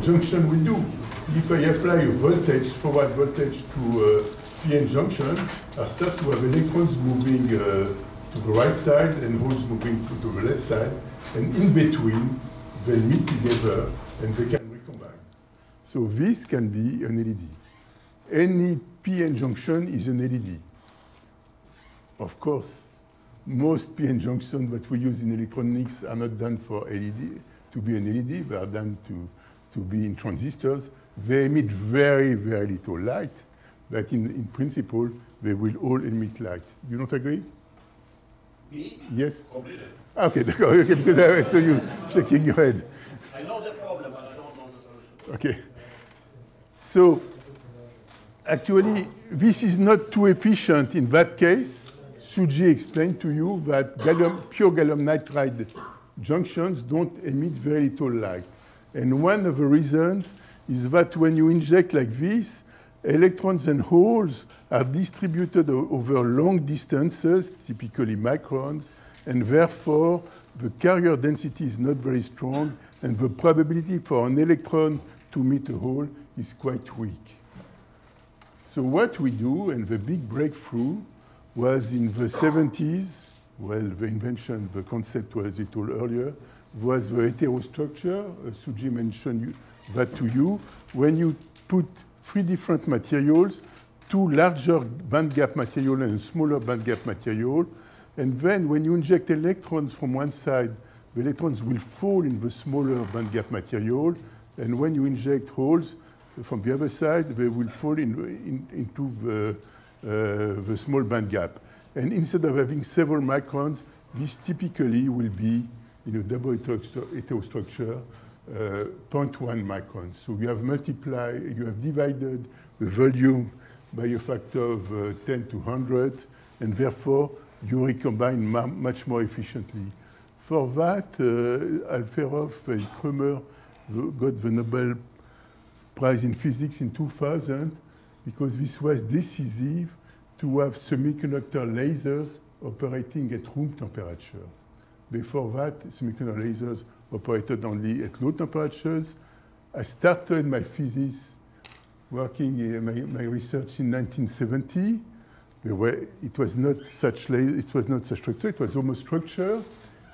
junction will do. If I apply a voltage, forward voltage to a PN junction, I start to have electrons moving to the right side and holes moving to the left side, and in between, they meet together and they can recombine. So this can be an LED. Any PN junction is an LED. Of course, most PN junctions that we use in electronics are not done for LED, to be an LED, they are done to be in transistors. They emit very, very little light, but in principle, they will all emit light. You don't agree? Me? Yes? Completely. Okay, okay, because I saw you shaking your head. I know the problem, but I don't know the solution. Okay. So, actually, this is not too efficient in that case. Suji explained to you that pure gallium nitride junctions don't emit very little light. And one of the reasons is that when you inject like this, electrons and holes are distributed over long distances, typically microns, and therefore the carrier density is not very strong, and the probability for an electron to meet a hole is quite weak. So what we do, and the big breakthrough, was in the 70s, well, the invention, the concept was it all earlier, was the heterostructure. Suji mentioned that to you. When you put three different materials, two larger bandgap material and a smaller bandgap material, and then when you inject electrons from one side, the electrons will fall in the smaller bandgap material, and when you inject holes from the other side, they will fall into the small bandgap. And instead of having several microns, this typically will be in a double heterostructure, 0.1 microns. So you have divided the volume by a factor of 10 to 100, and therefore you recombine much more efficiently. For that, Alferov and Krömer got the Nobel Prize in Physics in 2000 because this was decisive to have semiconductor lasers operating at room temperature. Before that, semiconductor lasers operated only at low temperatures. I started my physics working in my research in 1970. It was not such structure, it was almost structure.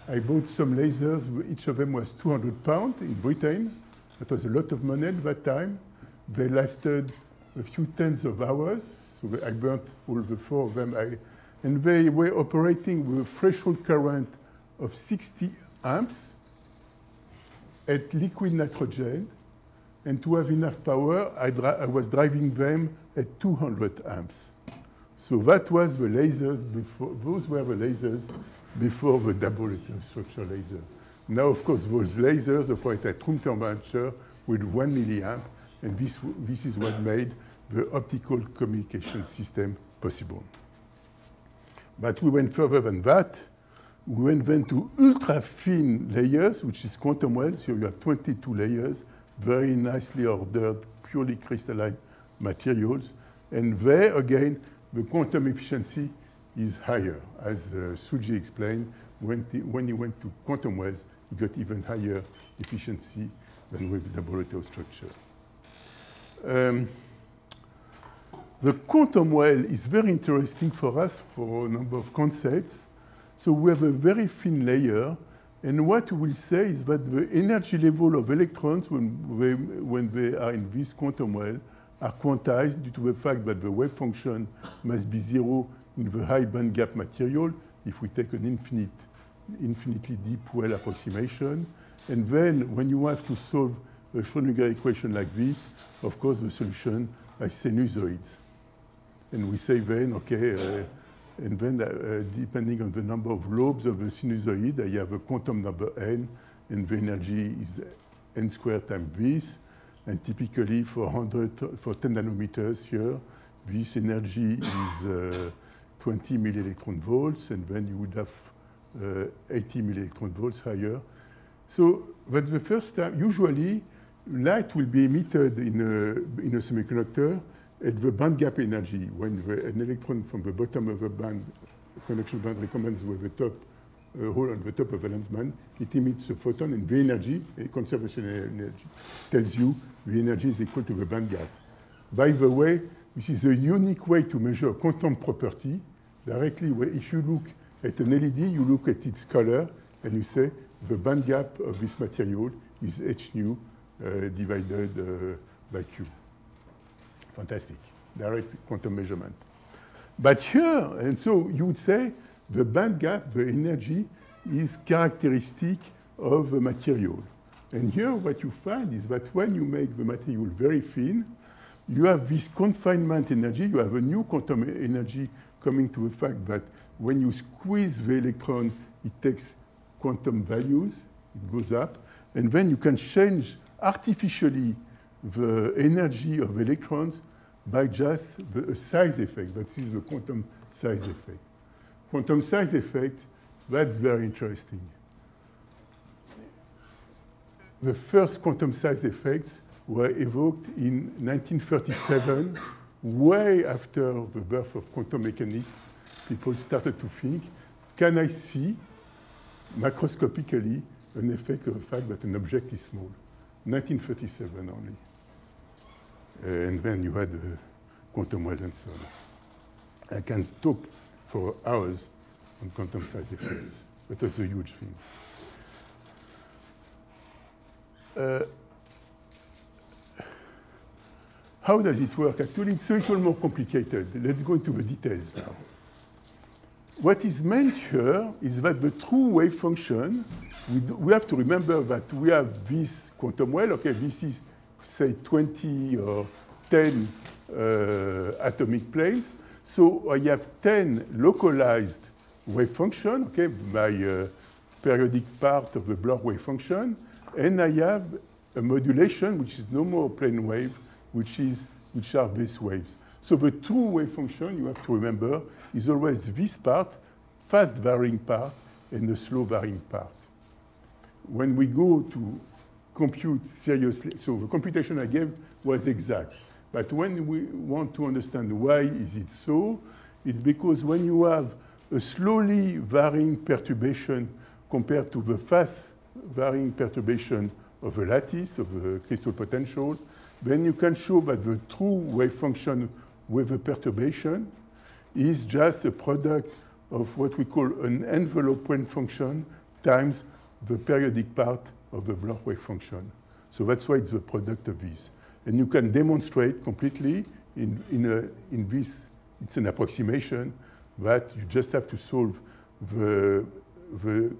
I bought some lasers, each of them was 200 pounds in Britain. That was a lot of money at that time. They lasted a few tens of hours, so I burnt all the four of them. And they were operating with a threshold current of 60 amps at liquid nitrogen. And to have enough power, I was driving them at 200 amps. So that was the lasers before, those were the lasers before the double heterostructure laser. Now, of course, those lasers operate at room temperature with 1 milliamp, and this is what made the optical communication system possible. But we went further than that. We went then to ultra-thin layers, which is quantum wells. So you have 22 layers, very nicely ordered, purely crystalline materials. And there, again, the quantum efficiency is higher. As Suji explained, when you went to quantum wells, you got even higher efficiency than with double heterostructure. The quantum well is very interesting for us for a number of concepts. So we have a very thin layer, and what we will say is that the energy level of electrons when they are in this quantum well are quantized due to the fact that the wave function must be zero in the high bandgap material if we take an infinitely deep well approximation. And then when you have to solve a Schrödinger equation like this, of course, the solution is sinusoids. And we say then, okay, and then depending on the number of lobes of the sinusoid, I have a quantum number n, and the energy is n squared times this. And typically for 10 nanometers here, this energy is 20 millielectron volts, and then you would have 80 millielectron volts higher. So that's the first time. Usually, light will be emitted in a semiconductor at the band gap energy, when an electron from the bottom of the band, conduction band recombines with the top a hole on the top of valence band, it emits a photon, and the energy, a conservation energy, tells you the energy is equal to the band gap. By the way, this is a unique way to measure a quantum property directly. If you look at an LED, you look at its color, and you say the band gap of this material is h nu divided by q. Fantastic, direct quantum measurement. But here, and so you would say the band gap, the energy, is characteristic of the material. And here what you find is that when you make the material very thin, you have this confinement energy, you have a new quantum energy coming to the fact that when you squeeze the electron, it takes quantum values, it goes up, and then you can change artificially the energy of electrons by just the size effect. That is the quantum size effect. Quantum size effect, that's very interesting. The first quantum size effects were evoked in 1937, way after the birth of quantum mechanics. People started to think, can I see macroscopically an effect of the fact that an object is small? 1937 only. And then you had quantum wells and so on. I can talk for hours on quantum size effects. That was a huge thing. How does it work? Actually, it's a little more complicated. Let's go into the details now. What is meant here is that the true wave function, we have to remember that we have this quantum well. Okay, this is, say, 20 or 10 atomic planes. So I have 10 localized wave function, okay, by periodic part of the Bloch wave function. And I have a modulation, which is no more plane wave, which are these waves. So the true wave function, you have to remember, is always this part, fast varying part, and the slow varying part. When we go to compute seriously, so the computation I gave was exact. But when we want to understand why is it so, it's because when you have a slowly varying perturbation compared to the fast varying perturbation of a lattice, of a crystal potential, then you can show that the true wave function with a perturbation is just a product of what we call an envelope wave function times the periodic part of the Bloch wave function. So that's why it's the product of this. And you can demonstrate completely in this, it's an approximation, that you just have to solve the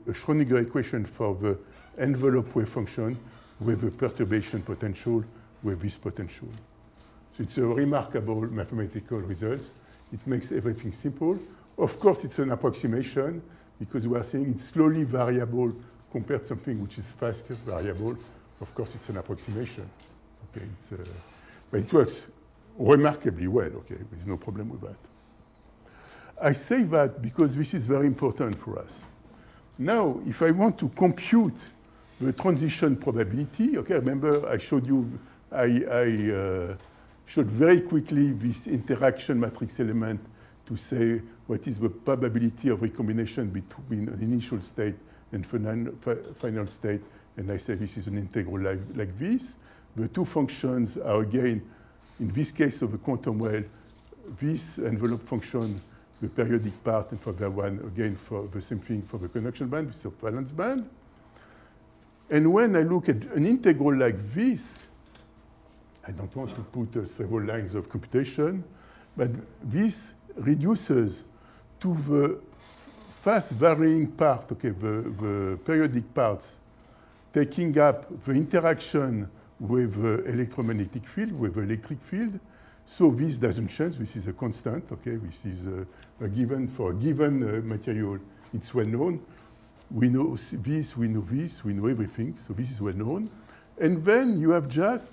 Schrödinger equation for the envelope wave function with the perturbation potential with this potential. So it's a remarkable mathematical result. It makes everything simple. Of course, it's an approximation because we are saying it's slowly variable compared to something which is fast variable. Of course, it's an approximation. Okay, but it works remarkably well. Okay, there's no problem with that. I say that because this is very important for us. Now, if I want to compute the transition probability, okay, remember I showed you, I showed very quickly this interaction matrix element to say what is the probability of recombination between an initial state and final state, and I say this is an integral like this. The two functions are again, in this case of the quantum well, this envelope function, the periodic part, and for the one, again, for the same thing for the conduction band, this is a valence band. And when I look at an integral like this, I don't want to put several lines of computation, but this reduces to the fast varying part, okay, the periodic parts, taking up the interaction with the electromagnetic field, with the electric field. So this doesn't change. This is a constant, okay? This is a given for a given material. It's well known. We know this, we know this, we know everything. So this is well known. And then you have just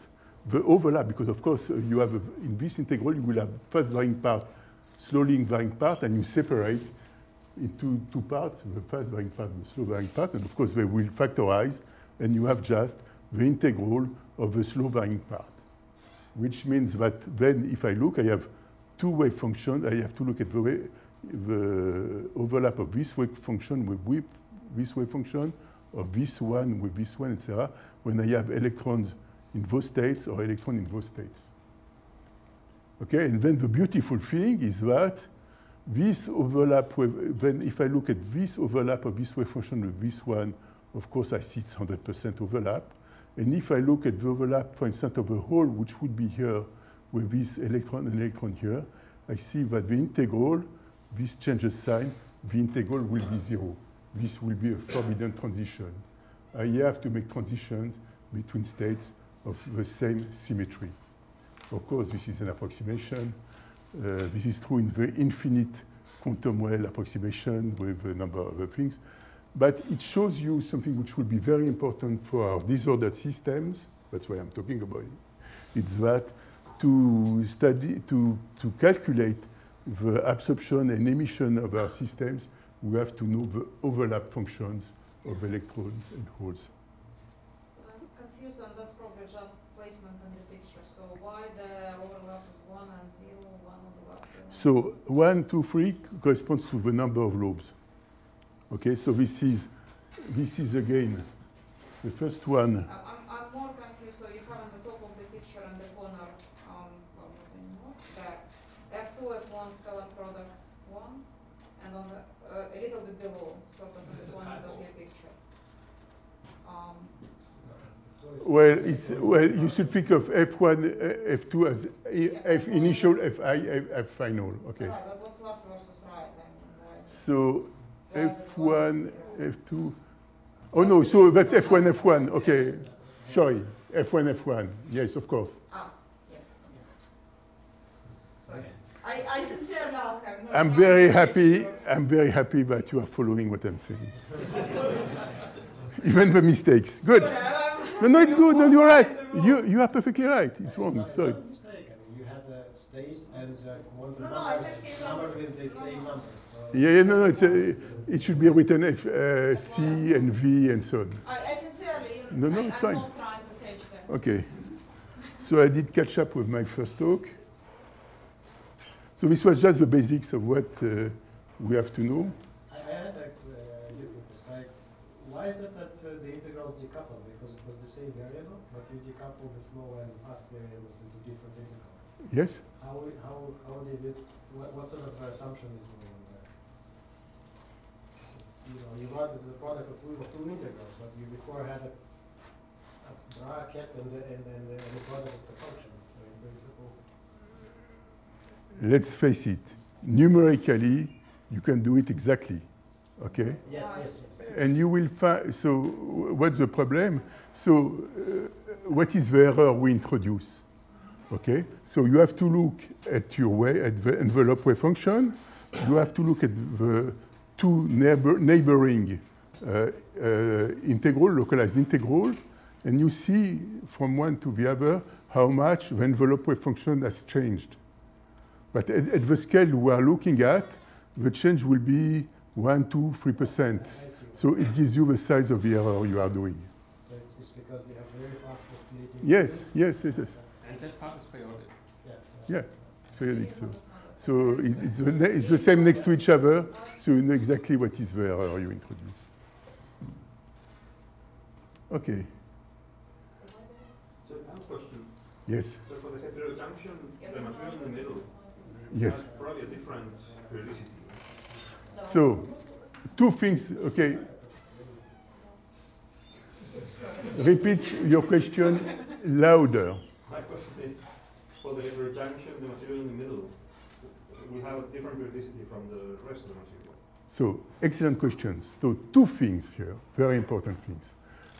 the overlap, because of course you have, in this integral, you will have fast varying part, slowly varying part, and you separate into two parts, the fast varying part and the slow varying part. And of course they will factorize, and you have just the integral of the slow varying part, which means that then if I look, I have two wave functions. I have to look at the overlap of this wave function with this wave function, or this one with this one, etc., when I have electrons in those states or electrons in those states. Okay, and then the beautiful thing is that this overlap, then if I look at this overlap of this wave function with this one, of course I see it's 100% overlap. And if I look at the overlap, for instance, of a hole, which would be here with this electron and electron here, I see that the integral, this changes sign, the integral will be 0. This will be a forbidden transition. I have to make transitions between states of the same symmetry. Of course, this is an approximation. This is true in the infinite quantum well approximation with a number of other things. But it shows you something which will be very important for our disordered systems. That's why I'm talking about it. It's that to study, to calculate the absorption and emission of our systems, we have to know the overlap functions of electrons and holes. I'm confused, and that's probably just placement in the picture. So why the overlap is 1 and 0, 1 overlap 0? So 1, 2, 3 corresponds to the number of lobes. Okay, so this is again the first one. I'm more confused. So you have on the top of the picture and the corner, well, not anymore, there, F2, F1 scalar product 1, and on the a little bit below, sort of in the corners of your picture. Well, you should think of F1, F2 as F initial, Fi, F final. Okay. Right, but what's left versus right? I mean, so F1, F2. Oh no, so that's F1, F1. Okay, sorry, F1, F1. Yes, of course. Ah, yes. Sorry. I sincerely ask. I'm very happy. I'm very happy that you are following what I'm saying. Even the mistakes. Good. No, it's good. No, you're right. You are perfectly right. It's wrong. Sorry. It's a mistake. I mean, you had states and quantum numbers with the same numbers. So Yeah, it should be written C and V and so on. I sincerely. No, it's fine. I'm not trying to catch them. Okay. So I did catch up with my first talk. So this was just the basics of what we have to know. I had a different. Why is it that the integrals decouple? Because it was the same variable, but you decouple the slow and fast variables into different integrals. Yes? How did it? What sort of assumption is going on there? You know, you write as the product of two integrals, but you before had a bracket and the product of the functions. So in principle. Let's face it. Numerically, you can do it exactly. Okay? Yes. And you will find, so what's the problem? So what is the error we introduce? Okay? So you have to look at the envelope wave function. You have to look at the two neighboring integral, localized integral, and you see from one to the other how much the envelope wave function has changed. But at the scale we are looking at, the change will be 1, 2, 3%. So it gives you the size of the error you are doing. So it's because you have very fast oscillating. Yes. And that part is periodic. Yeah, it's periodic. So it's the same next to each other, so you know exactly what is the error you introduce. Okay. So I have a question. Yes. So for the heterojunction, the material in the middle Yes. has probably a different periodicity. So, two things, okay. Repeat your question louder. My question is, for the heterojunction, the material in the middle will have a different periodicity from the rest of the material. So, excellent questions. So, two things here, very important things.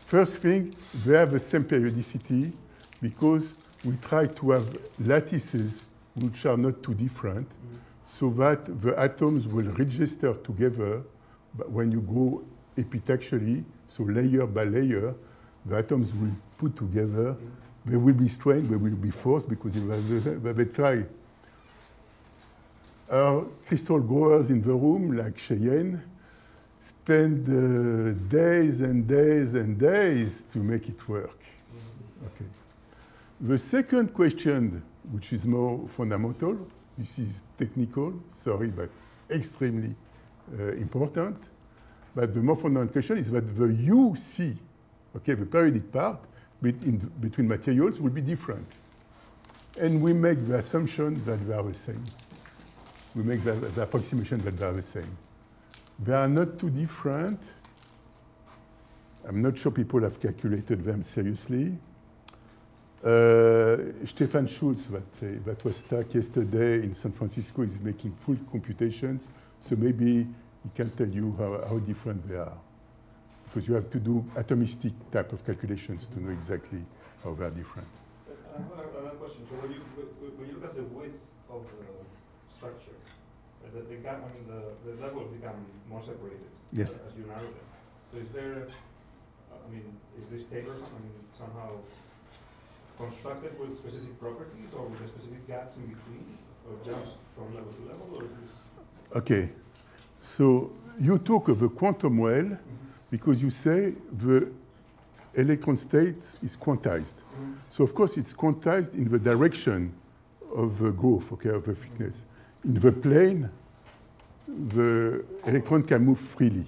First thing, they have the same periodicity because we try to have lattices which are not too different, so that the atoms will register together. But when you go epitaxially, so layer by layer, the atoms will put together. They will be strained, they will be forced because they try. Our crystal growers in the room, like Cheyenne, spend days and days and days to make it work. Okay. The second question, which is more fundamental, this is technical, sorry, but extremely important. But the more fundamental question is that the UC, okay, the periodic part between materials will be different. And we make the assumption that they are the same. We make the approximation that they are the same. They are not too different. I'm not sure people have calculated them seriously. Stefan Schulz, that was stuck yesterday in San Francisco, is making full computations. So maybe he can tell you how different they are. Because you have to do atomistic type of calculations to know exactly how they are different. I have another question. So when you look at the width of the structure, the gap, I mean, the levels become more separated Yes. as you narrow them. So is there, I mean, is this table, I mean, somehow constructed with specific properties or with a specific gaps in between, or just from level to level, or is this? Okay, so you talk of a quantum well because you say the electron state is quantized. So of course it's quantized in the direction of the growth, okay, of the thickness. In the plane, the electron can move freely.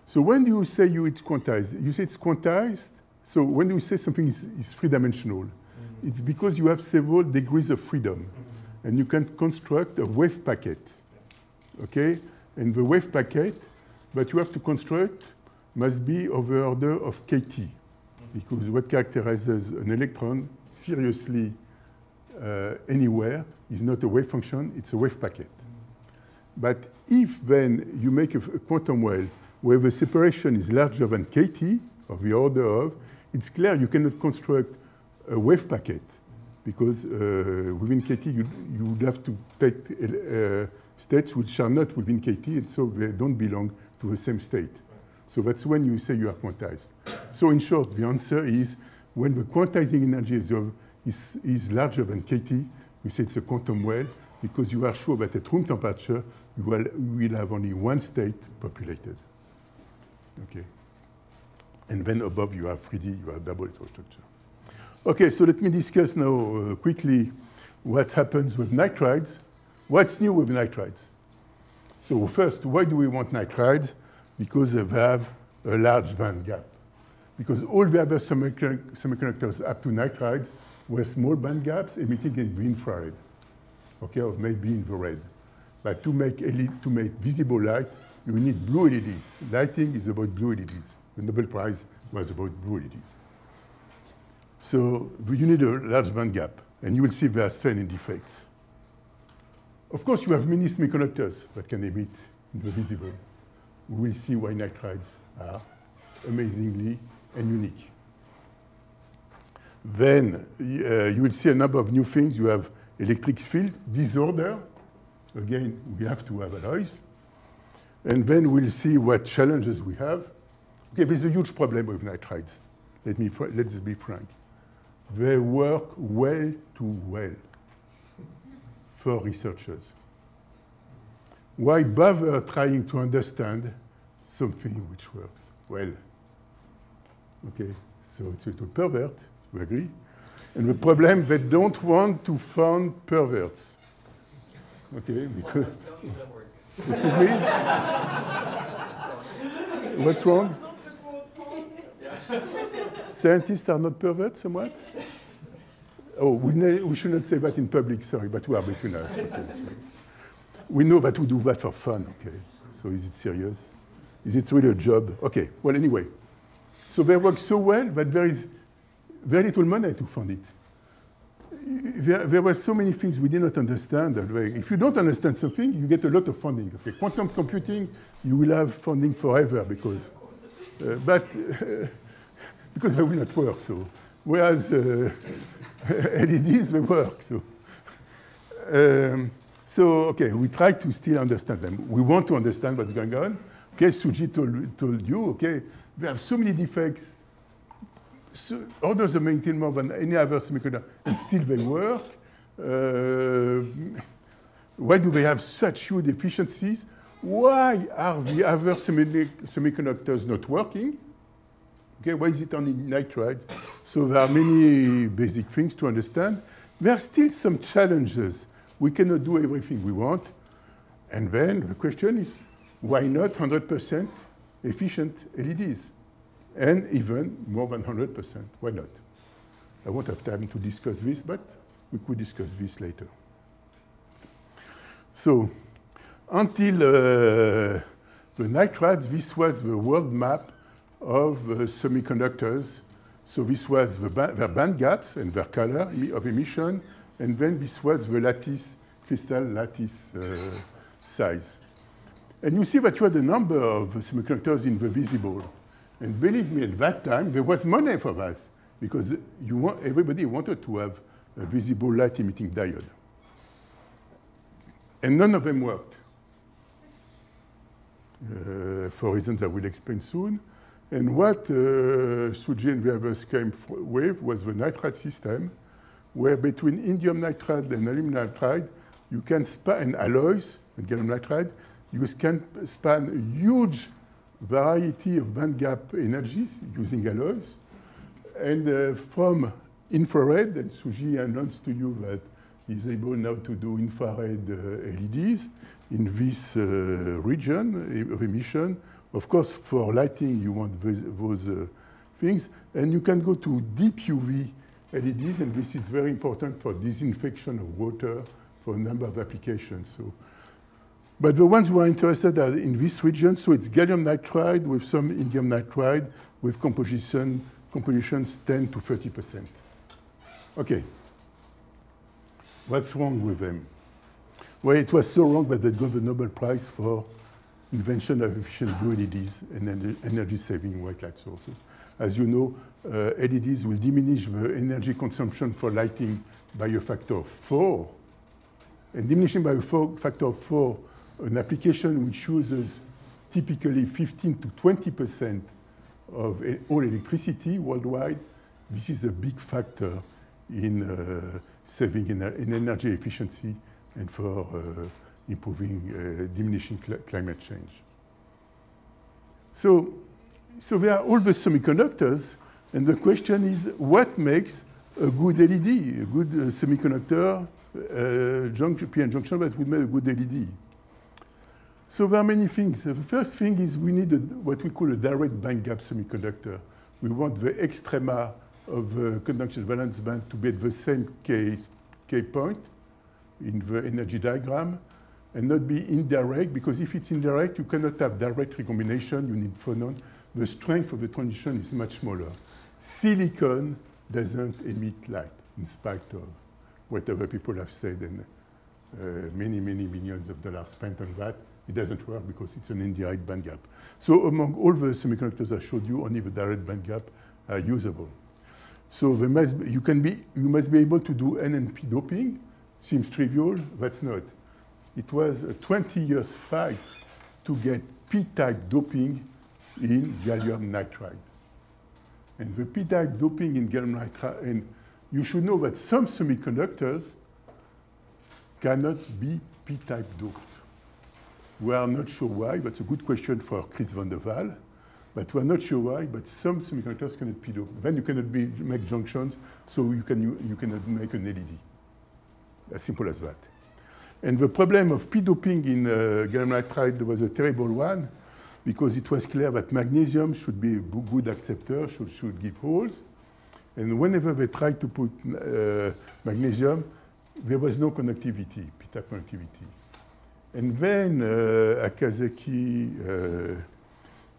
So when you say it's quantized, you say it's quantized. So when you say something is three-dimensional, it's because you have several degrees of freedom, and you can construct a wave packet, okay? And the wave packet, but you have to construct must be of the order of kT, because what characterizes an electron seriously anywhere is not a wave function, it's a wave packet. But if then you make a quantum well where the separation is larger than kT, of the order of, it's clear you cannot construct a wave packet, because within kT you would have to take states which are not within kT, and so they don't belong to the same state. So that's when you say you are quantized. So in short, the answer is when the quantizing energy is larger than kT, we say it's a quantum well, because you are sure that at room temperature, you will have only one state populated. Okay. And then above you have 3D, you have double heterostructure. Okay, so let me discuss now quickly what happens with nitrides. What's new with nitrides? So first, why do we want nitrides? Because they have a large band gap. Because all the other semiconductors up to nitrides were small band gaps emitting in the infrared, okay, or maybe in the red. But to make visible light, you need blue LEDs. Lighting is about blue LEDs. The Nobel Prize was about blue LEDs. So you need a large band gap, and you will see there are strain and defects. Of course, you have many semiconductors that can emit in the visible. We will see why nitrides are amazingly and unique. Then you will see a number of new things. You have electric field disorder. Again, we have to have alloys. And then we'll see what challenges we have. Okay, there's a huge problem with nitrides. Let's be frank. They work well too well for researchers. Why bother trying to understand something which works well? Okay, so it's a pervert, we agree. And the problem, they don't want to find perverts. Okay, because... Excuse me? What's wrong? Scientists are not perverts, somewhat? Oh, we should not say that in public, sorry, but we are between us. Okay, so. We know that we do that for fun, okay? So is it serious? Is it really a job? Okay, well, anyway. So they work so well that there is very little money to fund it. There were so many things we did not understand. If you don't understand something, you get a lot of funding. Okay, quantum computing, you will have funding forever because they will not work. So, whereas LEDs, they work. So, okay, we try to still understand them. We want to understand what's going on. Okay, Suji told you, okay, we have so many defects, orders of magnitude more than any other semiconductor, and still they work. Why do they have such huge efficiencies? Why are the other semiconductors not working? Okay, why is it only nitrides? So there are many basic things to understand. There are still some challenges. We cannot do everything we want. And then the question is, why not 100% efficient LEDs, and even more than 100%. Why not? I won't have time to discuss this, but we could discuss this later. So until the nitrides, this was the world map of semiconductors. So this was their band gaps and their color of emission, and then this was the lattice, crystal lattice size. And you see that you had a number of semiconductors in the visible. And believe me, at that time, there was money for that, because everybody wanted to have a visible light-emitting diode. And none of them worked, for reasons I will explain soon. And what Sujie and the others came with was the nitride system, where between indium nitride and aluminum nitride, you can span alloys and gallium nitride. You can span a huge variety of band gap energies using alloys. And from infrared, and Sujie announced to you that he's able now to do infrared LEDs in this region of emission. Of course, for lighting, you want those things. And you can go to deep UV LEDs, and this is very important for disinfection of water for a number of applications. So, but the ones who are interested are in this region. So it's gallium nitride with some indium nitride with compositions 10 to 30%. OK. What's wrong with them? Well, it was so wrong that they got the Nobel Prize for invention of efficient blue LEDs and energy-saving white light sources. As you know, LEDs will diminish the energy consumption for lighting by a factor of 4. And diminishing by a factor of 4, an application which uses typically 15 to 20% of all electricity worldwide, this is a big factor in saving in energy efficiency and for improving, diminishing climate change. So there are all the semiconductors, and the question is, what makes a good LED, a good semiconductor PN junction that would make a good LED? So there are many things. The first thing is we need what we call a direct band gap semiconductor. We want the extrema of the conduction valence band to be at the same K point in the energy diagram, and not be indirect, because if it's indirect, you cannot have direct recombination, you need phonon. The strength of the transition is much smaller. Silicon doesn't emit light, in spite of whatever people have said, and many, many millions of dollars spent on that. It doesn't work because it's an indirect band gap. So among all the semiconductors I showed you, only the direct band gap are usable. So you must be able to do NNP doping. Seems trivial, that's not. It was a 20 years fight to get P-type doping in gallium nitride. And the P-type doping in gallium nitride, and you should know that some semiconductors cannot be P-type doped. We are not sure why. That's a good question for Chris van der Waal. But we're not sure why, but some semiconductors cannot be doped. Then you cannot make junctions, so you cannot make an LED. As simple as that. And the problem of p-doping in gallium nitride was a terrible one, because it was clear that magnesium should be a good acceptor, should give holes. And whenever they tried to put magnesium, there was no conductivity, p-type conductivity. And then Akazaki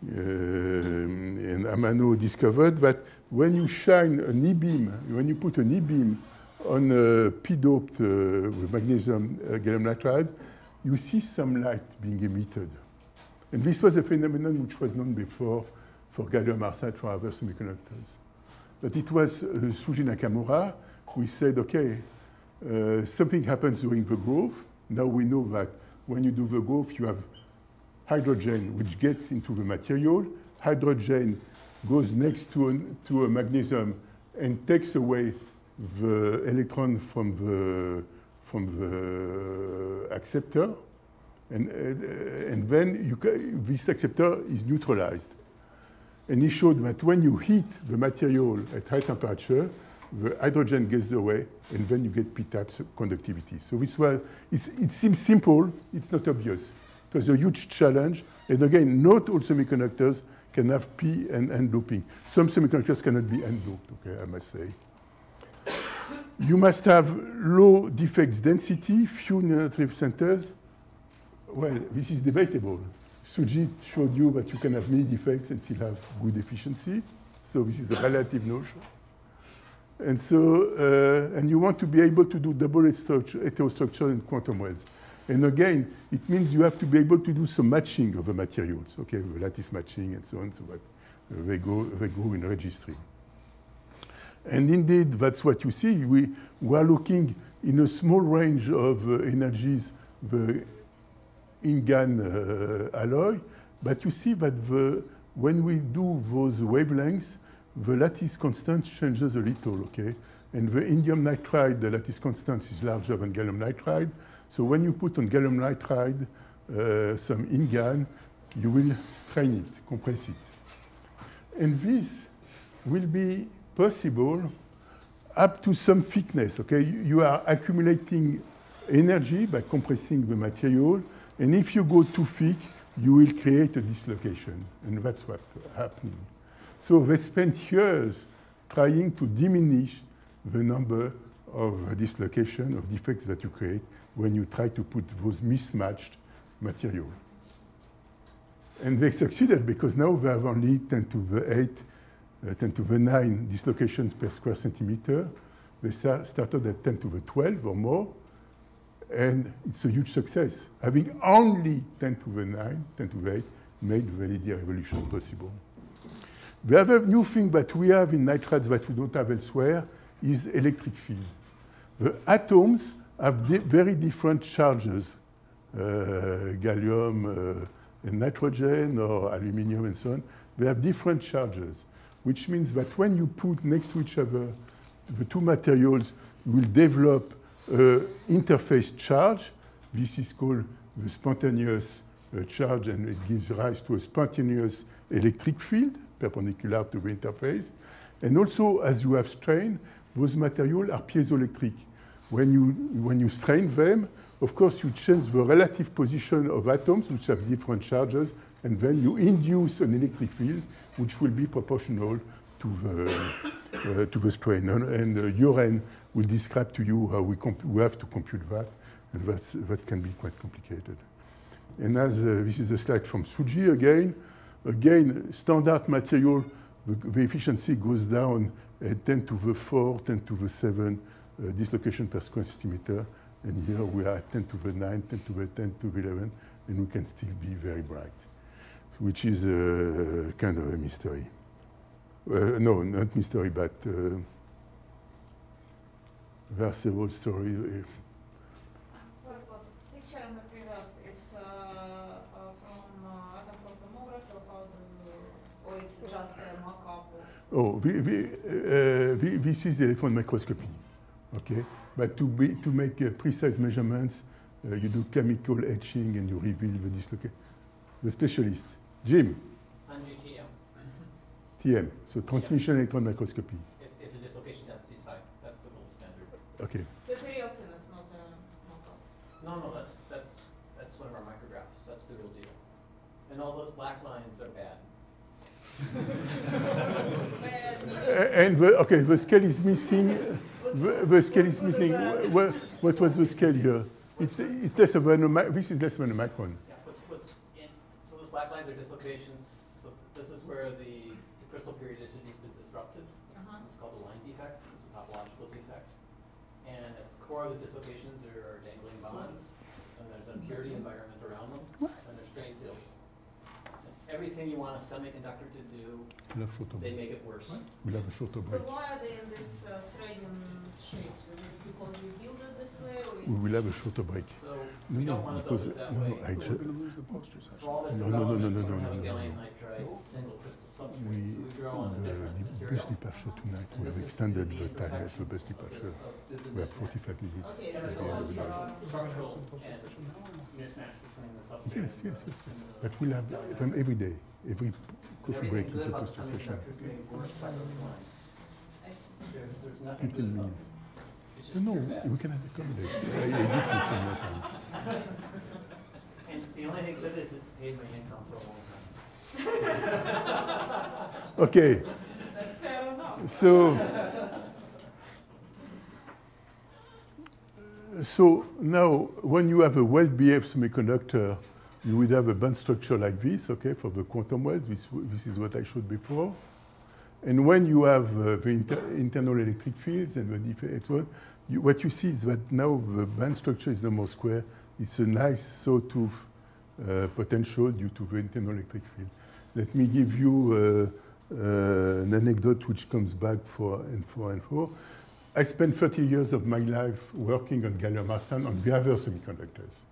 and Amano discovered that when you shine an E-beam, when you put an E-beam on p-doped with magnesium gallium nitride, you see some light being emitted. And this was a phenomenon which was known before for gallium arsenide for other semiconductors. But it was Sujie Nakamura who said, okay, something happens during the growth. Now we know that when you do the growth, you have hydrogen which gets into the material. Hydrogen goes next to a magnesium and takes away the electron from the acceptor, and then this acceptor is neutralized. And he showed that when you heat the material at high temperature, the hydrogen gets away, and then you get p-type conductivity. So it seems simple, it's not obvious. It was a huge challenge. And again, not all semiconductors can have P and N doping. Some semiconductors cannot be N doped, okay, I must say. You must have low defects density, few negative centers. Well, this is debatable. Sujit showed you that you can have many defects and still have good efficiency. So this is a relative notion. And so, and you want to be able to do double heterostructure in quantum wells. And again, it means you have to be able to do some matching of the materials, okay, lattice matching and so on, so that they go in registry. And indeed, that's what you see. We are looking in a small range of energies, the InGaN alloy, but you see that when we do those wavelengths, the lattice constant changes a little, okay? And the indium nitride, the lattice constant is larger than gallium nitride. So when you put on gallium nitride some InGaN, you will strain it, compress it. And this will be possible up to some thickness, okay? You are accumulating energy by compressing the material, and if you go too thick, you will create a dislocation, and that's what's happening. So they spent years trying to diminish the number of dislocation, of defects that you create when you try to put those mismatched material. And they succeeded because now they have only 10 to the 8, 10 to the 9 dislocations per square centimeter. They started at 10 to the 12 or more, and it's a huge success. Having only 10 to the 9, 10 to the 8 made the LED revolution possible. The other new thing that we have in nitrates that we don't have elsewhere is electric field. The atoms have very different charges, gallium and nitrogen or aluminum and so on. They have different charges, which means that when you put next to each other the two materials, you will develop interface charge. This is called the spontaneous charge, and it gives rise to a spontaneous electric field perpendicular to the interface. And also, as you have strain, those materials are piezoelectric. When you strain them, of course, you change the relative position of atoms, which have different charges, and then you induce an electric field, which will be proportional to the strain. And Joren will describe to you how we have to compute that, and that can be quite complicated. And as this is a slide from Suji again, standard material, the efficiency goes down at 10 to the 4, 10 to the 7 dislocation per square centimeter. And here we are at 10 to the 9, 10 to the 10 to the 11, and we can still be very bright, which is kind of a mystery. No, not mystery, but there are several stories. Sorry, but picture on the previous, it's from atom tomography, or it's just a mock-up? Oh, this is electron microscopy, okay? But to make precise measurements, you do chemical etching and you reveal the dislocation. The specialist, Jim. TM. TM, so transmission electron microscopy. If the dislocation density is high, that's the gold standard. Okay. So it's a real thing, it's not a mock-up? No, that's one of our micrographs. That's the real deal. And all those black lines are bad. And the scale is missing. The scale is missing. What was the scale here? It's less than a this is less than a micron. Yeah, so those black lines are dislocations. So this is where the crystal periodicity has been disrupted. It's called a line defect. It's a topological defect. And at the core of the dislocations are dangling bonds, and there's an impurity environment around them, and there's strain fields. Everything you want a semiconductor to do, they make it worse. We'll have a shorter break. So why are they in this threading shapes? Is it because we build it this way, or We will have a shorter break. So No, we no, don't want to because build it that no, way. no, I just For all this No. development, we don't have gallium nitride, single crystal substrate, we so we grow on a different the material. bus departure tonight. We And have this is extended the the time at the bus imperfections departure. of the We have mismatch. 45 minutes. Okay, at Every the end of the structural night. structural and mismatch between the substrate. Yes. But we'll have them every day. Every coffee break is a poster session. I see. There's nothing 15 good about minutes. it. It's just No, pure bad. we can have accommodate. I did put some more time. And The only thing that is, it's paid my income for a long time. Okay. That's fair enough. So now, when you have a well-behaved semiconductor, you would have a band structure like this, okay, for the quantum wells. This is what I showed before. And when you have the internal electric fields and so on, what you see is that now the band structure is no more square. It's a nice sawtooth potential due to the internal electric field. Let me give you an anecdote which comes back for N4. I spent 30 years of my life working on gallium arsenide on the other semiconductors.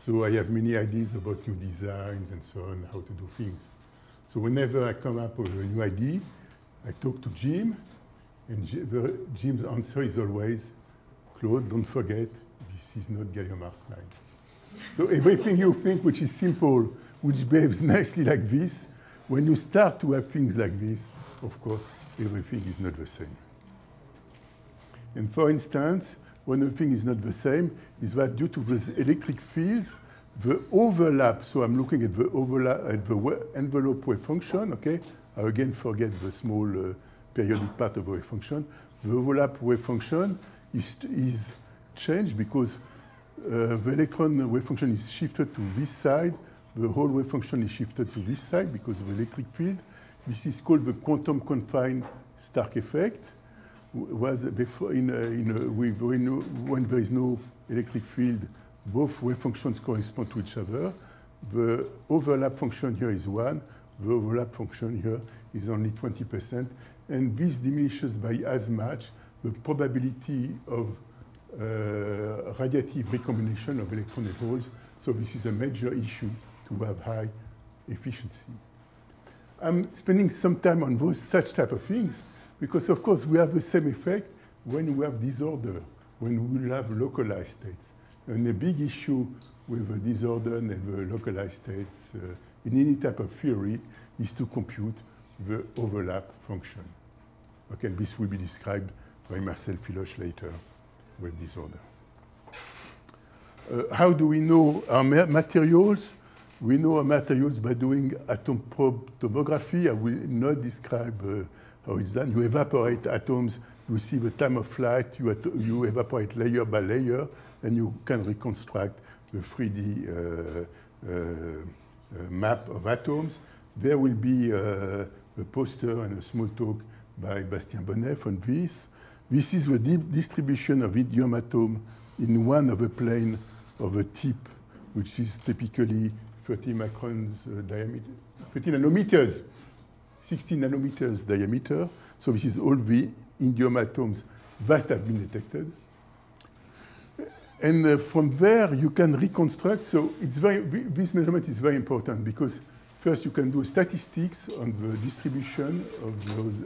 So I have many ideas about new designs and so on, how to do things. So whenever I come up with a new idea, I talk to Jim, and Jim's answer is always, Claude, don't forget, this is not gallium arsenide. So everything you think which is simple, which behaves nicely like this, when you start to have things like this, of course, everything is not the same. And for instance, one of the things is not the same is that due to these electric fields, the overlap, so I'm looking at the overlap at the envelope wave function, okay? I again forget the small periodic part of the wave function. The overlap wave function is changed because the electron wave function is shifted to this side. The whole wave function is shifted to this side because of the electric field. This is called the quantum confined Stark effect. Was before when there is no electric field, both wave functions correspond to each other. The overlap function here is 1. The overlap function here is only 20%. And this diminishes by as much the probability of radiative recombination of electron and holes. So this is a major issue to have high efficiency. I'm spending some time on such type of things because, of course, we have the same effect when we have disorder, when we will have localized states. And the big issue with the disorder and the localized states in any type of theory is to compute the overlap function. Okay, this will be described by Marcel Filoche later with disorder. How do we know our materials? We know our materials by doing atom probe tomography. I will not describe how it's done. You evaporate atoms, you see the time of flight, you evaporate layer by layer, and you can reconstruct the 3D map of atoms. There will be a poster and a small talk by Bastien Bonneff on this. This is the distribution of indium atom in one of the plane of a tip, which is typically 30 microns diameter, 30 nanometers, 60 nanometers diameter. So this is all the indium atoms that have been detected. And from there, you can reconstruct. So this measurement is very important because first you can do statistics on the distribution of those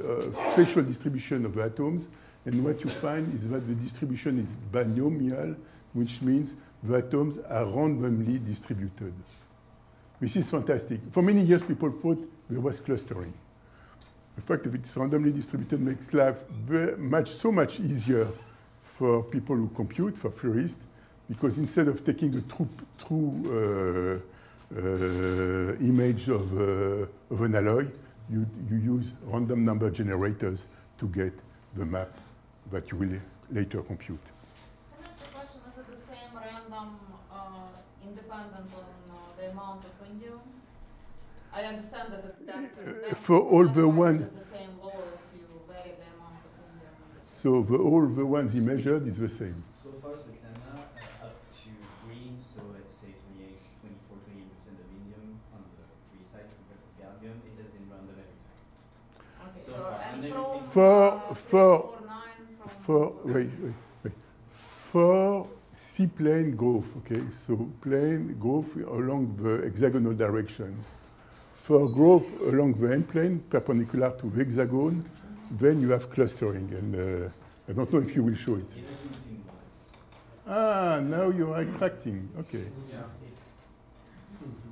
spatial distribution of the atoms. And what you find is that the distribution is binomial, which means the atoms are randomly distributed. This is fantastic. For many years, people thought there was clustering. The fact that it's randomly distributed makes life so much easier for people who compute, for theorists, because instead of taking the true image of an alloy, you use random number generators to get the map that you will later compute. Can I ask a question? Is it the same random independent on the amount of indium? I understand that it's for all the ones. The same law as you vary the amount of indium. So all the ones he measured is the same. So far, with Lana, up to green, so let's say 28% of indium on the free side compared to gallium, it has been random every time. Okay, So so far, and for C-plane growth, okay, so plane growth along the hexagonal direction. For growth along the n-plane, perpendicular to the hexagon, then you have clustering, and I don't know if you will show it. It has been seen once. Ah, now you are retracting, okay. Yeah.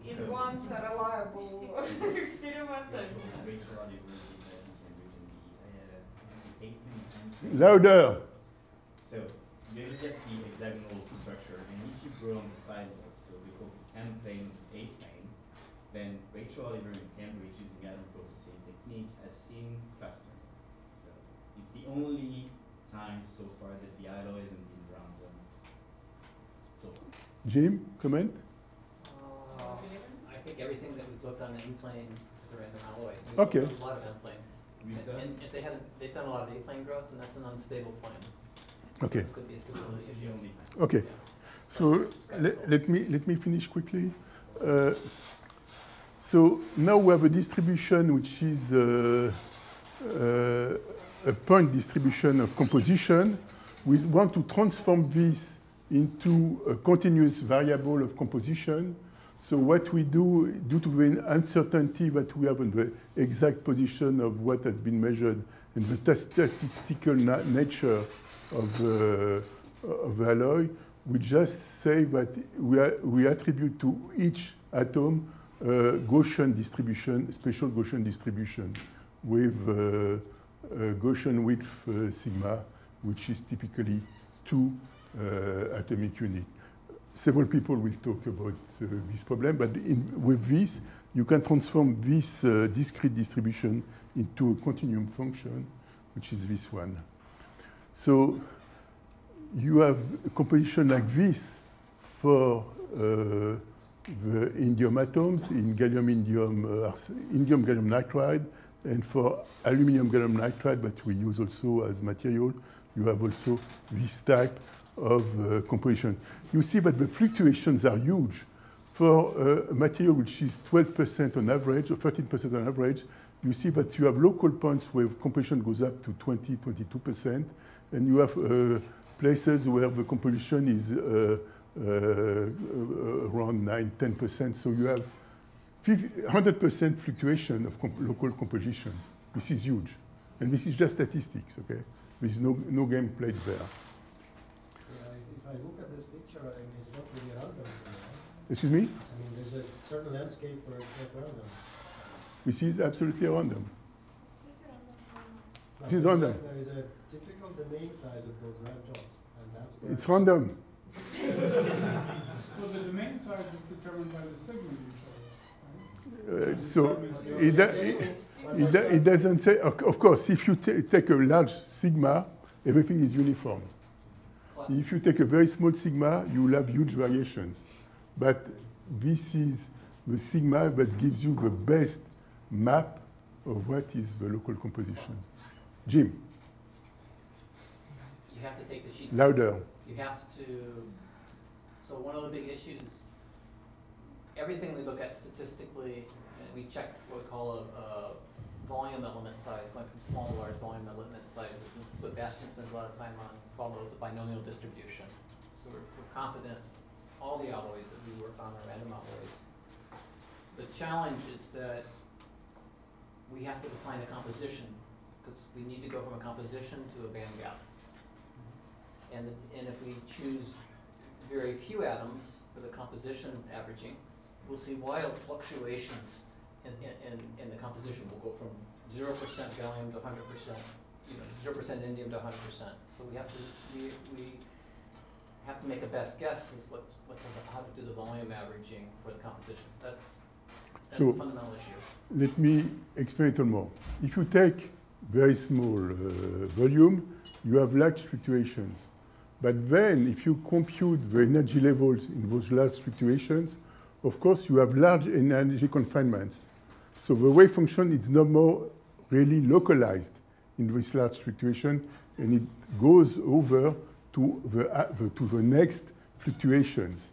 Is once a reliable experiment? Louder. So you get the hexagonal structure, and if you grow on the sidewalls, so we call M-plane to A-plane, then Rachel Oliver in Cambridge using Atomprop the same technique has seen clustering. So it's the only time so far that the alloy hasn't been random. So Jim, comment? I think everything that we've looked on the M-plane is a random alloy. We've Okay. looked at a lot of M-plane. And if they've done a lot of A-plane growth, and that's an unstable plane. Okay. It could be a stability it's issue. the only time. Okay. Yeah. So let me finish quickly. So now we have a distribution which is a point distribution of composition. We want to transform this into a continuous variable of composition. So what we do, due to the uncertainty that we have on the exact position of what has been measured and the statistical nature of the alloy, we just say that we attribute to each atom a Gaussian distribution, special Gaussian distribution with Gaussian width sigma, which is typically 2 atomic units. Several people will talk about this problem, but with this, you can transform this discrete distribution into a continuum function, which is this one. So you have a composition like this for the indium atoms in indium gallium nitride, and for aluminum gallium nitride that we use also as material, you have also this type of composition. You see that the fluctuations are huge. For a material which is 12% on average, or 13% on average, you see that you have local points where composition goes up to 20, 22%, and you have places where the composition is around 9, 10%. So you have 100% fluctuation of local compositions. This is huge. And this is just statistics, okay? There is no game played there. If I look at this picture, I mean, it's not really random. Excuse me? I mean, there's a certain landscape where it's not random. This is absolutely random. No, It is random. There is a typical domain size of those red dots, and that's where It's random. Well, the domain size is determined by the sigma usually, right? So it doesn't say, of course, if you take a large sigma, everything is uniform. If you take a very small sigma, you will have huge variations. But this is the sigma that gives you the best map of what is the local composition. Jim, You have to take the sheet. louder. You have to, so one of the big issues, everything we look at statistically, and we check what we call a volume element size, going from small to large volume element size. This is what Bastian spends a lot of time on, follows the binomial distribution. So we're confident all the alloys that we work on are random alloys. The challenge is that we have to define a composition, because we need to go from a composition to a band gap. And if we choose very few atoms for the composition averaging, we'll see wild fluctuations in the composition. We'll go from 0% gallium to 100%, 0% indium to 100%. So we have to make a best guess as how to do the volume averaging for the composition. That's So the fundamental issue. let me explain it a little more. If you take very small volume, you have large fluctuations. But then, if you compute the energy levels in those large fluctuations, of course, you have large energy confinements. So the wave function is no more really localized in this large fluctuation, and it goes over to the next fluctuations.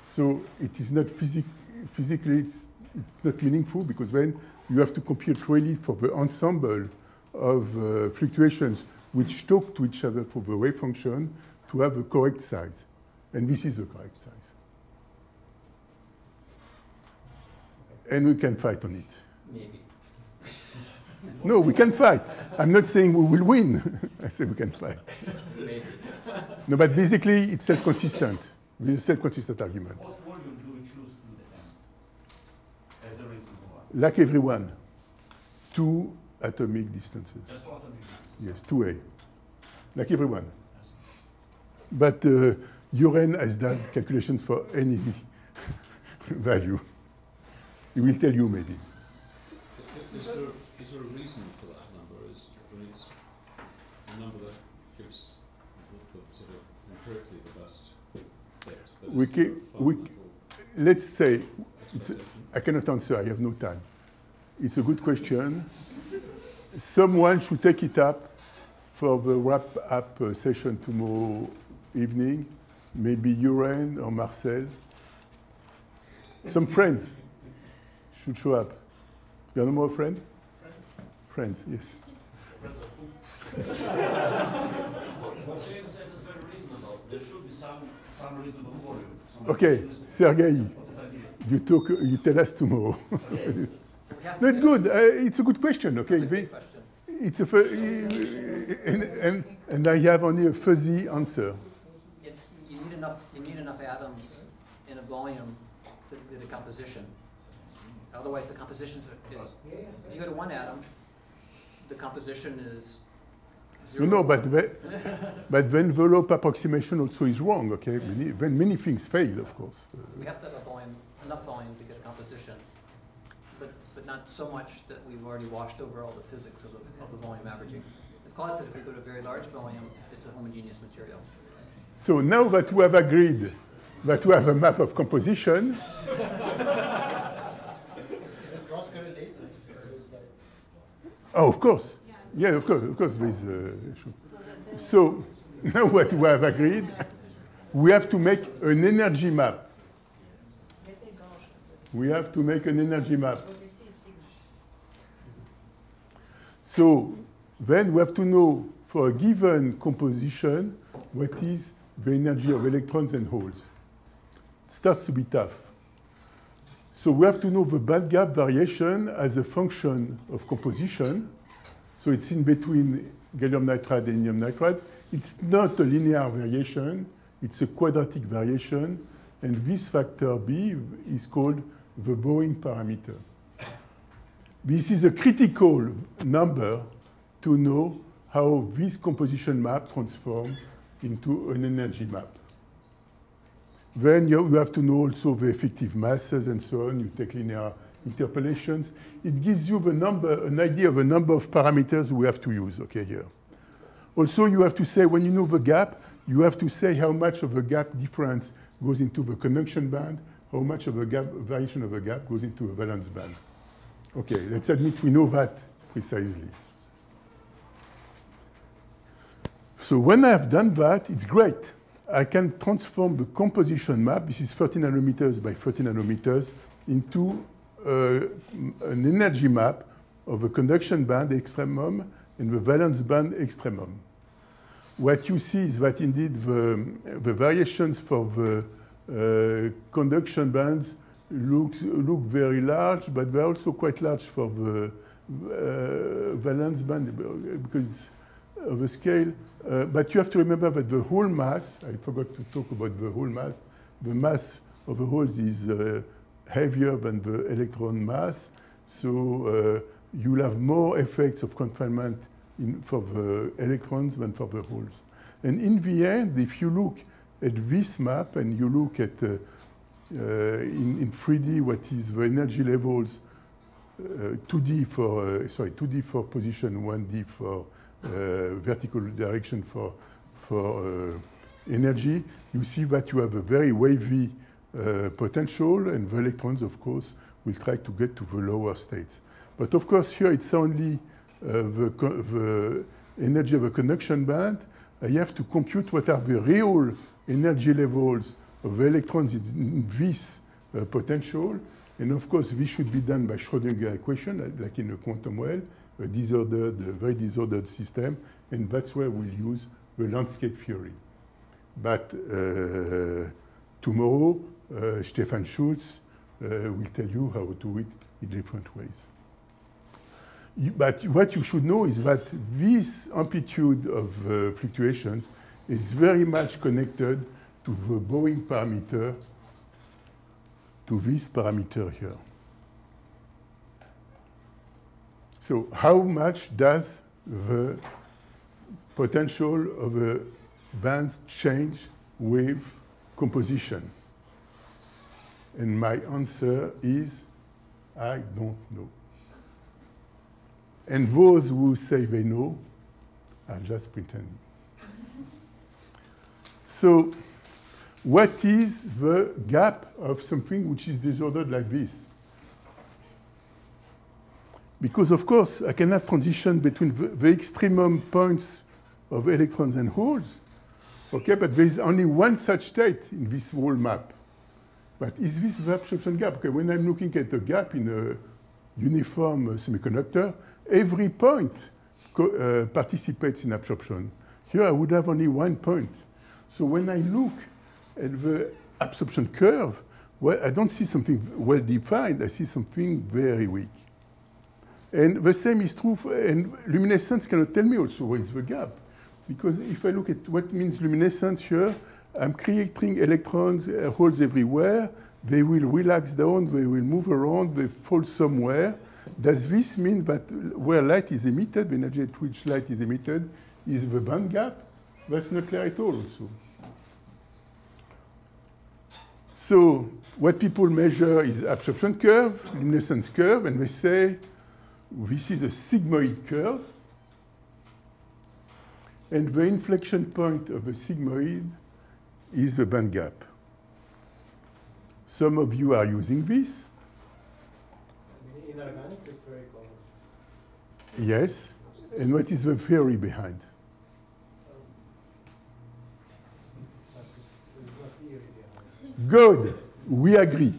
So it is not physically, it's not meaningful, because then you have to compute really for the ensemble of fluctuations which talk to each other for the wave function to have the correct size. And this is the correct size. And we can fight on it. Maybe. No, we can fight. I'm not saying we will win. I say we can fight. Maybe. No, but basically, it's self-consistent. With a self-consistent argument. What volume do we choose to defend as a reasonable one? Like everyone, 2 atomic distances. Just 2 atomic Yes, 2A. Like everyone. But Uren has done calculations for any value. He will tell you maybe. Is there a reason for that number? Is it's a number that gives the sort of empirically the best fit? But We is there a ca- fundamental Let's say, expectation? I cannot answer, I have no time. It's a good question. Someone should take it up for the wrap-up session tomorrow evening. Maybe Uren or Marcel. Some friends should show up. You are no more friend? Friends, yes. What James says is very reasonable. There should be some reasonable volume. Okay, Sergei, you tell us tomorrow. No, it's good. It's a good question. Okay, it's and I have only a fuzzy answer. You need enough atoms in a volume to do the composition. Otherwise, the composition is. If you go to one atom, the composition is. No, but the envelope approximation also is wrong. Okay, many things fail, of course. We have to have enough volume to get a composition, but not so much that we've already washed over all the physics of the volume averaging. As Claude said, if we go to a very large volume, it's a homogeneous material. So now that we have agreed that we have a map of composition. Is it cross-correlated? Oh, of course. Yeah, of course. So now what we have agreed, we have to make an energy map. We have to make an energy map. So then we have to know for a given composition what is the energy of electrons and holes. It starts to be tough. So we have to know the band gap variation as a function of composition. So it's in between gallium nitride and indium nitride. It's not a linear variation, it's a quadratic variation, and this factor B is called the Boeing parameter. This is a critical number to know how this composition map transforms into an energy map. Then you have to know also the effective masses and so on. You take linear interpolations. It gives you an idea of the number of parameters we have to use, okay, here. Also, you have to say, when you know the gap, you have to say how much of the gap difference goes into the conduction band, how much of the gap, variation of the gap goes into the valence band. Okay, let's admit we know that precisely. So when I have done that, it's great. I can transform the composition map, this is 30 nanometers by 30 nanometers, into an energy map of the conduction band extremum and the valence band extremum. What you see is that indeed the variations for the conduction bands look very large, but they're also quite large for the valence band because of the scale. But you have to remember that the hole mass, I forgot to talk about the hole mass, the mass of the holes is heavier than the electron mass, so you'll have more effects of confinement for the electrons than for the holes. And in the end, if you look at this map and you look at in 3D what is the energy levels, 2D for position, 1D for vertical direction for energy, you see that you have a very wavy potential, and the electrons, of course, will try to get to the lower states. But of course, here it's only the energy of a conduction band. I have to compute what are the real energy levels of the electrons in this potential. And of course, this should be done by Schrödinger equation, like in a quantum well, a very disordered system. And that's where we'll use the landscape theory. But tomorrow, Stefan Schulz will tell you how to do it in different ways. But what you should know is that this amplitude of fluctuations is very much connected to the Boeing parameter, to this parameter here. So how much does the potential of the bands change with composition? And my answer is, I don't know. And those who say they know are just pretending. So, what is the gap of something which is disordered like this? Because, of course, I can have transition between the extremum points of electrons and holes, okay, but there is only one such state in this whole map. But is this the absorption gap? Okay, when I'm looking at a gap in a uniform semiconductor, every point participates in absorption. Here I would have only one point. So when I look at the absorption curve, well, I don't see something well defined, I see something very weak. And the same is true and luminescence cannot tell me also where is the gap. Because if I look at what means luminescence here, I'm creating electrons, holes everywhere. They will relax down, they will move around, they fall somewhere. Does this mean that where light is emitted, the energy at which light is emitted, is the band gap? That's not clear at all also. So what people measure is absorption curve, luminescence curve, and they say this is a sigmoid curve. And the inflection point of the sigmoid is the band gap. Some of you are using this. In organics, it's very common. Yes. And what is the theory behind? There's no theory behind. Good. We agree.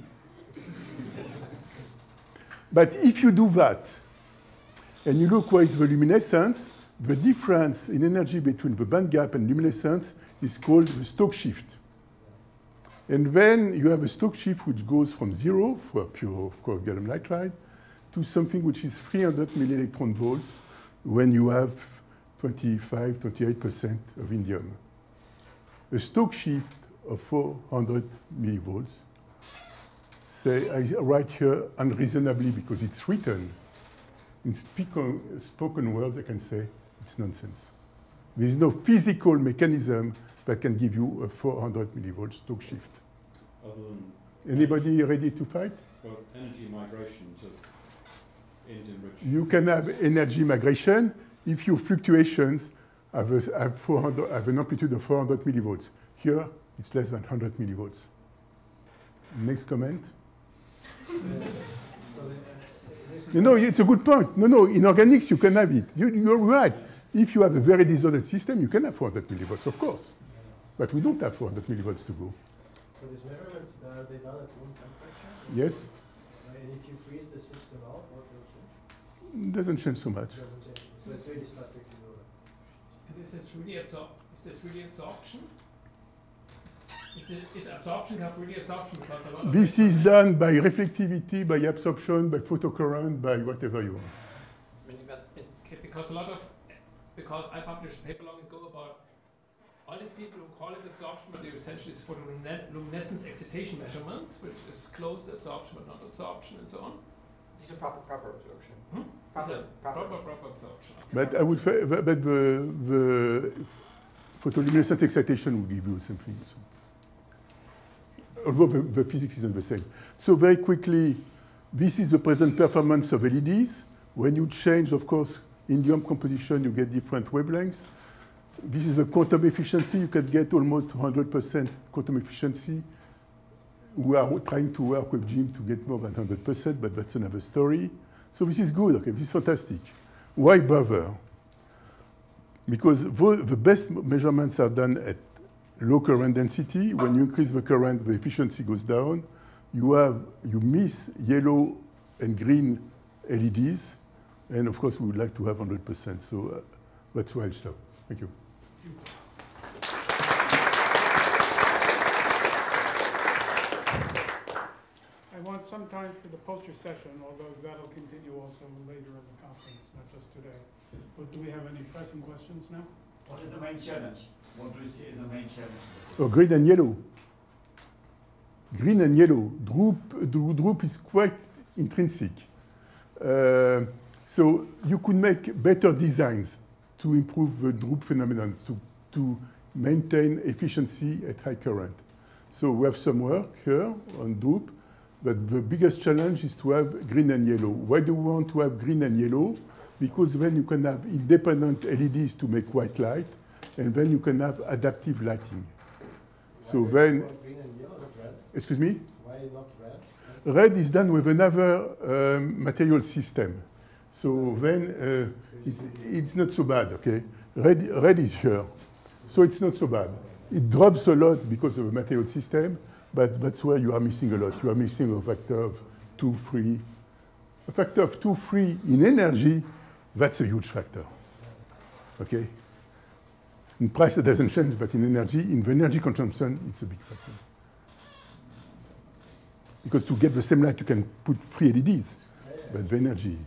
But if you do that, and you look where is the luminescence, the difference in energy between the band gap and luminescence is called the Stokes shift. And then you have a Stokes shift which goes from 0 for pure, of course, gallium nitride to something which is 300 millielectron volts when you have 25, 28% of indium. A Stokes shift of 400 millivolts, say, I write here unreasonably because it's written. In spoken words, I can say it's nonsense. There is no physical mechanism that can give you a 400 millivolts Stokes shift. Other than Anybody ready to fight? well, energy migration to indium-rich. You can have energy migration if your fluctuations have an amplitude of 400 millivolts. Here, it's less than 100 millivolts. Next comment. No, it's a good point. No, in organics, you can have it. You're right. If you have a very disordered system, you can have 400 millivolts, of course. But we don't have 400 millivolts to go. For these measurements, are they done at room temperature? Yes? And if you freeze the system out, what will change? It doesn't change so much. It doesn't change. So it's really static. And is this really absorption? Is absorption have really absorption? Because a lot of This is done by reflectivity, by absorption, by photocurrent, by whatever you want. Because I published a paper long ago about all these people who call it absorption, but they're essentially it's photoluminescence excitation measurements, which is close to absorption but not absorption and so on. These are proper absorption. Proper absorption. But I would say that the photoluminescence excitation will give you something. Although the physics isn't the same. So very quickly, this is the present performance of LEDs. When you change, of course, indium composition, you get different wavelengths. This is the quantum efficiency. You can get almost 100% quantum efficiency. We are trying to work with Jim to get more than 100%, but that's another story. So this is good, okay, this is fantastic. Why bother? Because the best measurements are done at low current density. When you increase the current, the efficiency goes down. You miss yellow and green LEDs. And of course, we would like to have 100%. So that's why I'll stop. Thank you. I want some time for the poster session, although that'll continue also later in the conference, not just today. But do we have any pressing questions now? What is the main challenge? What do you see as the main challenge? Oh, green and yellow. Green and yellow. Droop is quite intrinsic. So you could make better designs to improve the droop phenomenon, to maintain efficiency at high current. So we have some work here on droop. But the biggest challenge is to have green and yellow. Why do we want to have green and yellow? Because then you can have independent LEDs to make white light, and then you can have adaptive lighting. So then, Green and yellow, not red. excuse me? Why not red? Red is done with another material system. So then it's not so bad, okay? Red is here. So it's not so bad. It drops a lot because of the material system, but that's where you are missing a lot. You are missing a factor of 2, 3. A factor of 2, 3 in energy, that's a huge factor, okay? In price, it doesn't change, but in the energy consumption, it's a big factor. Because to get the same light, you can put 3 LEDs, but the energy.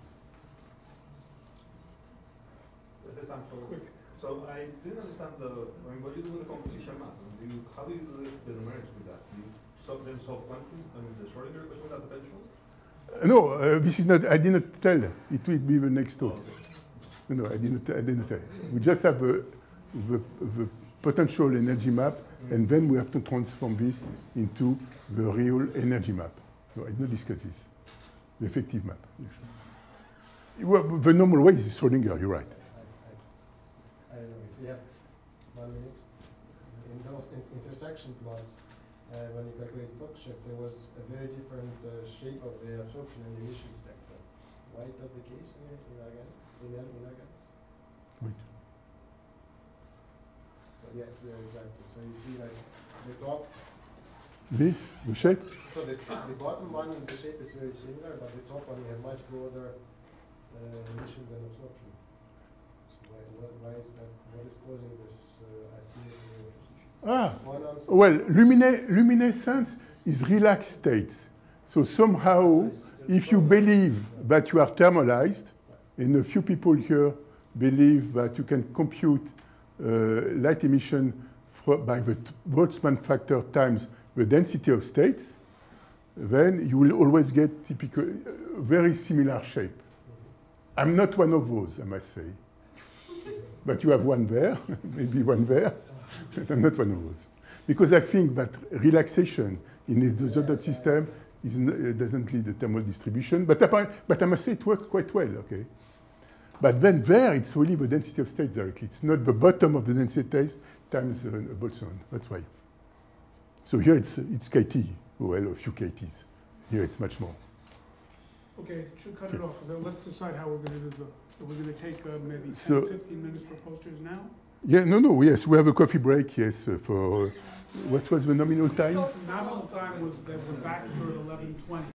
So I didn't understand when you do the composition map, how do you do the numerics with that? Do you solve quantum and the Schrodinger equation with that potential? No, this is not, I did not tell. It will be the next talk. Okay. No, I didn't tell. We just have the potential energy map, and then we have to transform this into the real energy map. No, I did not discuss this. The effective map. Well, the normal way is Schrodinger, you're right. I don't know if we have 1 minute. In those intersection plots, when you calculate stock shift, there was a very different shape of the absorption and emission spectrum. Why is that the case in organics? Wait. So yeah, exactly. So you see like the top. This, the shape? So the bottom one, the shape is very similar, but the top one you have much broader emission than absorption. So why is that? What is causing this asymmetry? Well, luminescence is relaxed states. So somehow, if you believe that you are thermalized, and a few people here believe that you can compute light emission by the Boltzmann factor times the density of states, then you will always get typical, very similar shape. I'm not one of those, I must say. But you have one there, maybe one there, but I'm not one of those. Because I think that relaxation in the other system doesn't lead to thermal distribution, but I must say it works quite well, okay? But then there, it's really the density of states directly. It's not the bottom of the density test times Boltzmann, that's why. So here it's KT, well, a few KTs. Here it's much more. Okay, should cut it off. So let's decide how we're going to do the. So we're going to take maybe 10, So- 15 minutes for posters now? Yeah, no, yes, we have a coffee break, yes, for, what was the nominal time? Nominal time was that we're back here at 11:20.